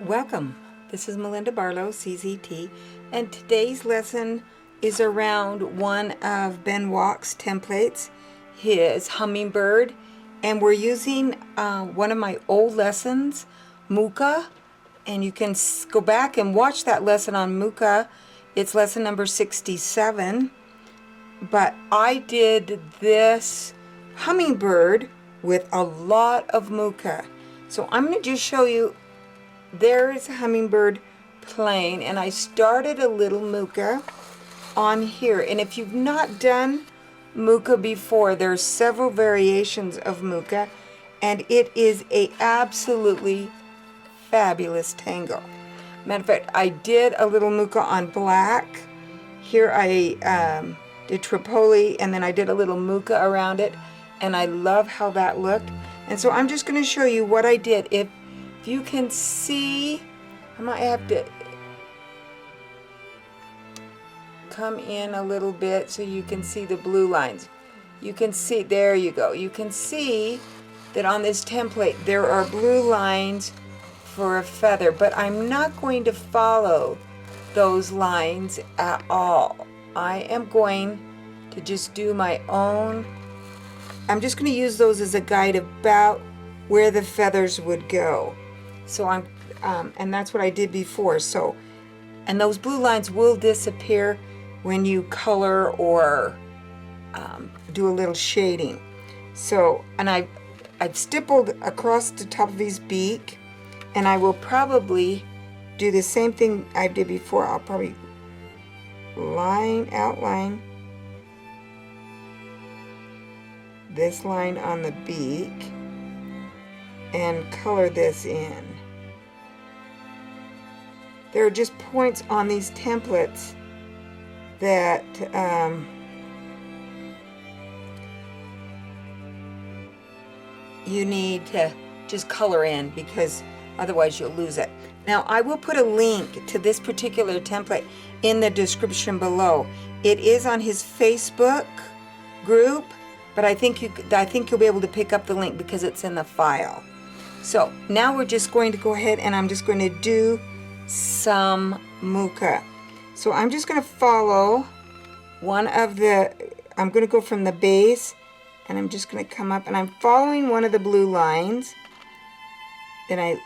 Welcome. This is Melinda Barlow, CZT, and today's lesson is around one of Ben Walk's templates, his Hummingbird, and we're using one of my old lessons, Mooka, and you can go back and watch that lesson on Mooka. It's lesson number 67, but I did this Hummingbird with a lot of Mooka. So I'm going to just show you. There is a Hummingbird plain, and I started a little Mooka on here. And if you've not done Mooka before, there's several variations of Mooka, and it is a absolutely fabulous tangle. Matter of fact, I did a little Mooka on black. Here I did Tripoli, and then I did a little Mooka around it, and I love how that looked. And so I'm just going to show you what I did. If you can see, I might have to come in a little bit so you can see the blue lines. You can see, there you go. You can see that on this template there are blue lines for a feather, but I'm not going to follow those lines at all. I am going to just do my own. I'm just going to use those as a guide about where the feathers would go. So and that's what I did before. So, and those blue lines will disappear when you color or do a little shading. So, and I've stippled across the top of his beak, and I will probably do the same thing I did before. I'll probably outline this line on the beak and color this in. There are just points on these templates that you need to just color in, because otherwise you'll lose it. Now I will put a link to this particular template in the description below. It is on his Facebook group, but I think you'll be able to pick up the link because it's in the file. So now we're just going to go ahead and I'm just going to do some Mooka. So I'm just going to follow one of the, I'm going to go from the base, and I'm just going to come up, and I'm following one of the blue lines. Then I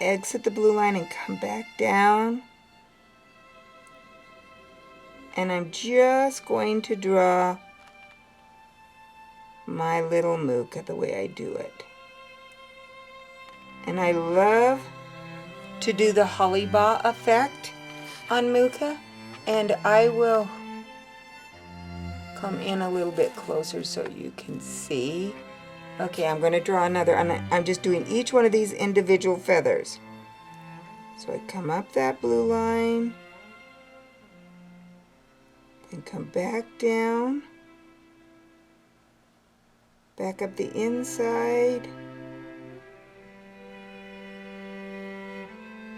exit the blue line and come back down. And I'm just going to draw my little Mooka the way I do it. And I love to do the holly ball effect on Mooka, and I will come in a little bit closer so you can see. Okay, I'm going to draw another, and I'm just doing each one of these individual feathers. So I come up that blue line and come back down, back up the inside.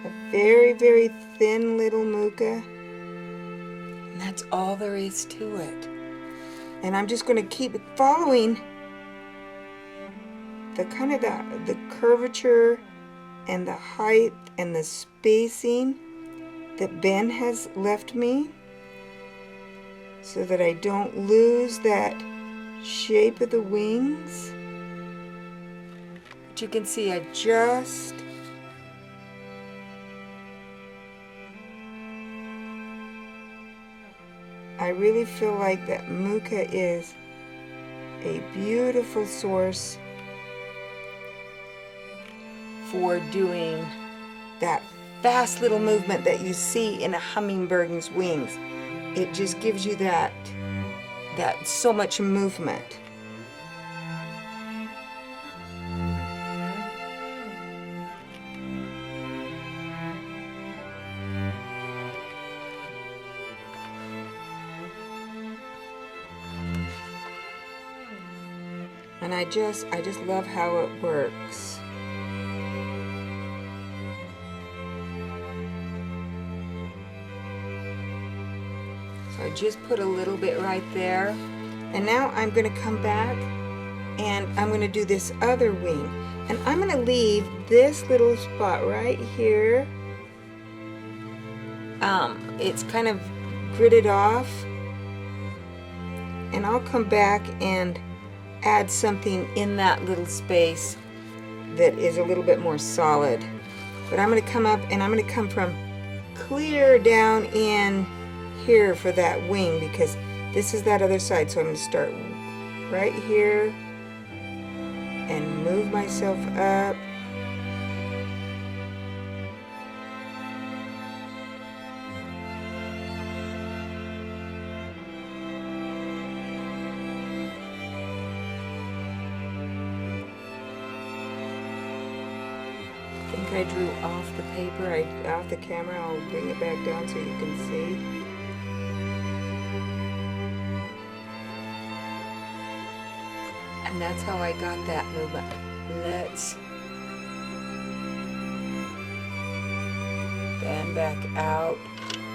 A very, very thin little Mooka. And that's all there is to it. And I'm just going to keep following the kind of the curvature and the height and the spacing that Ben has left me, so that I don't lose that shape of the wings. But you can see I really feel like that Mooka is a beautiful source for doing that fast little movement that you see in a hummingbird's wings. It just gives you that so much movement. And I just love how it works. So I just put a little bit right there. And now I'm going to come back and I'm going to do this other wing. And I'm going to leave this little spot right here. It's kind of gridded off. And I'll come back and add something in that little space that is a little bit more solid. But I'm going to come up and I'm going to come from clear down in here for that wing, because this is that other side. So I'm going to start right here and move myself up. I think I drew off the paper, off the camera. I'll bring it back down so you can see. And that's how I got that movement. Let's bend back out.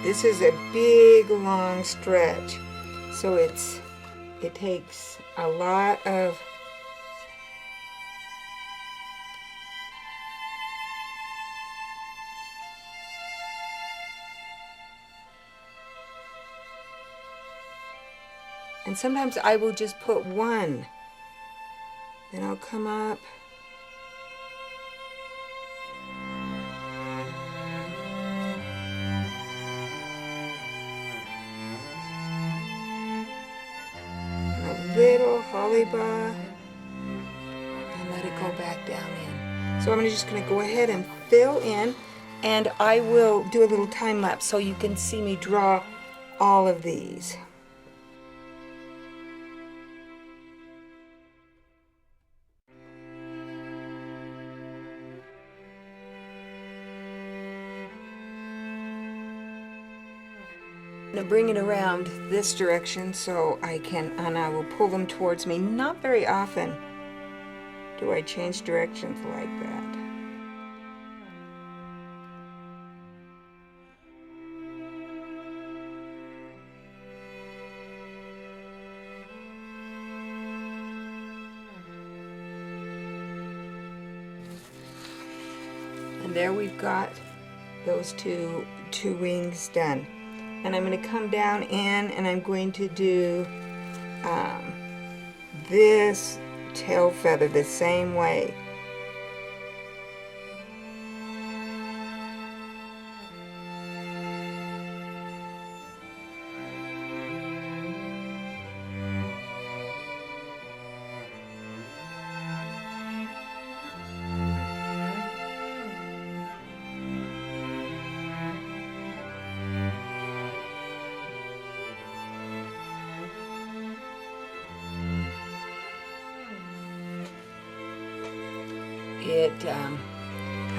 This is a big long stretch, so it takes a lot of and sometimes I will just put one. Then I'll come up. And a little holly bar. And let it go back down in. So I'm just going to go ahead and fill in. And I will do a little time lapse so you can see me draw all of these. I'm going to bring it around this direction so I can, and I will pull them towards me. Not very often do I change directions like that. And there we've got those two wings done. And I'm going to come down in and I'm going to do this tail feather the same way.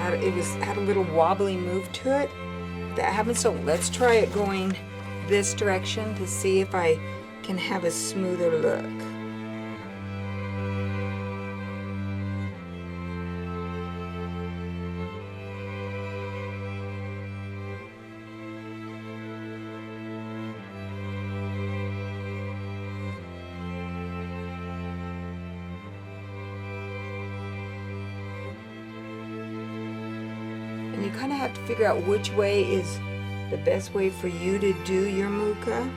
It had a little wobbly move to it. That happened. So let's try it going this direction to see if I can have a smoother look. And you kind of have to figure out which way is the best way for you to do your Mooka.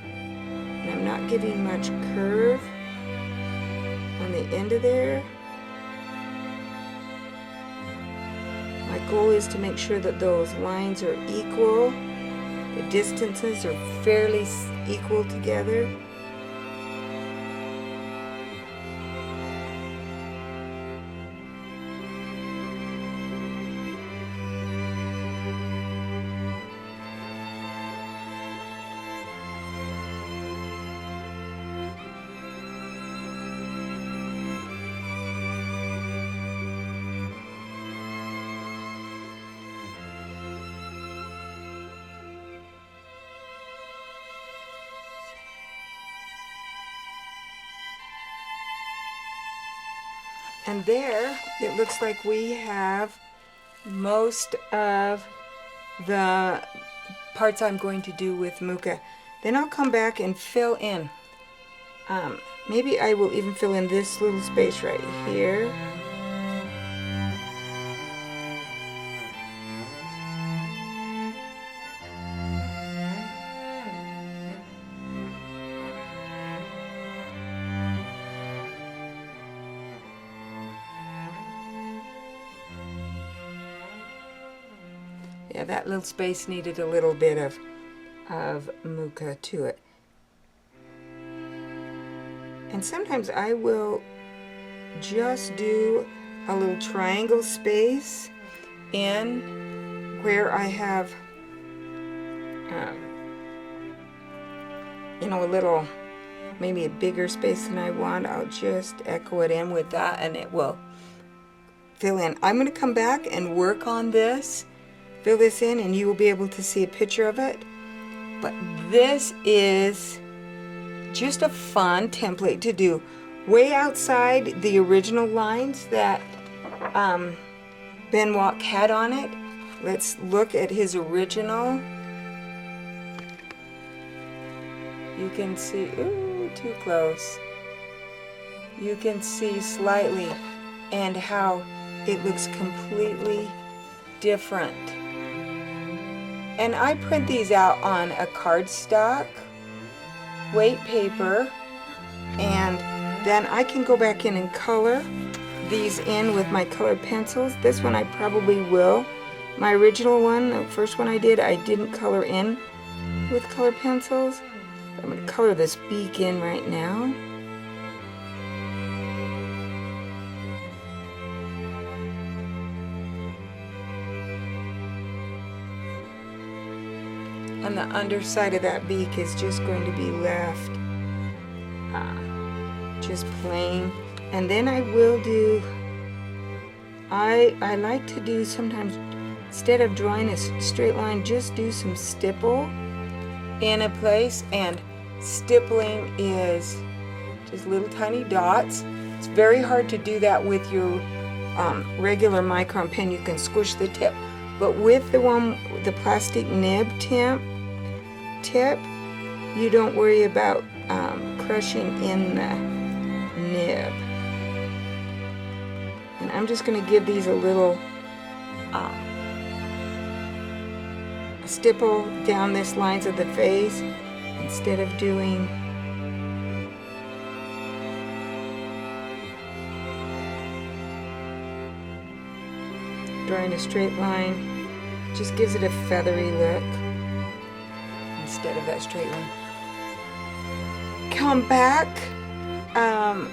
And I'm not giving much curve on the end of there. My goal is to make sure that those lines are equal. The distances are fairly equal together. And there, it looks like we have most of the parts I'm going to do with Mooka. Then I'll come back and fill in. Maybe I will even fill in this little space right here. Yeah, that little space needed a little bit of Mooka to it. And sometimes I will just do a little triangle space in where I have, you know, a little, maybe a bigger space than I want. I'll just echo it in with that and it will fill in. I'm going to come back and work on this, fill this in, and you will be able to see a picture of it. But this is just a fun template to do. Way outside the original lines that Ben Walk had on it. Let's look at his original. You can see, ooh, too close. You can see slightly and how it looks completely different. And I print these out on a cardstock, weight paper, and then I can go back in and color these in with my colored pencils. This one I probably will. My original one, the first one I didn't color in with colored pencils. I'm going to color this beak in right now. And the underside of that beak is just going to be left just plain. And then I will do, I like to do sometimes, instead of drawing a straight line, just do some stipple in a place. And stippling is just little tiny dots. It's very hard to do that with your regular micron pen. You can squish the tip. But with the one, the plastic nib tip, you don't worry about crushing in the nib. And I'm just going to give these a little stipple down this lines of the face instead of doing drawing a straight line. Just gives it a feathery look instead of that straight line. Come back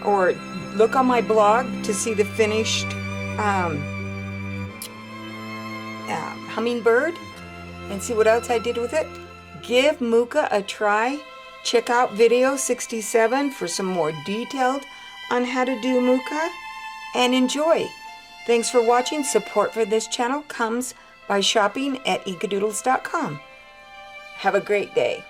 or look on my blog to see the finished hummingbird and see what else I did with it. Give Mooka a try. Check out video 67 for some more detailed on how to do Mooka, and enjoy. Thanks for watching. Support for this channel comes by shopping at inkadoodles.com. Have a great day.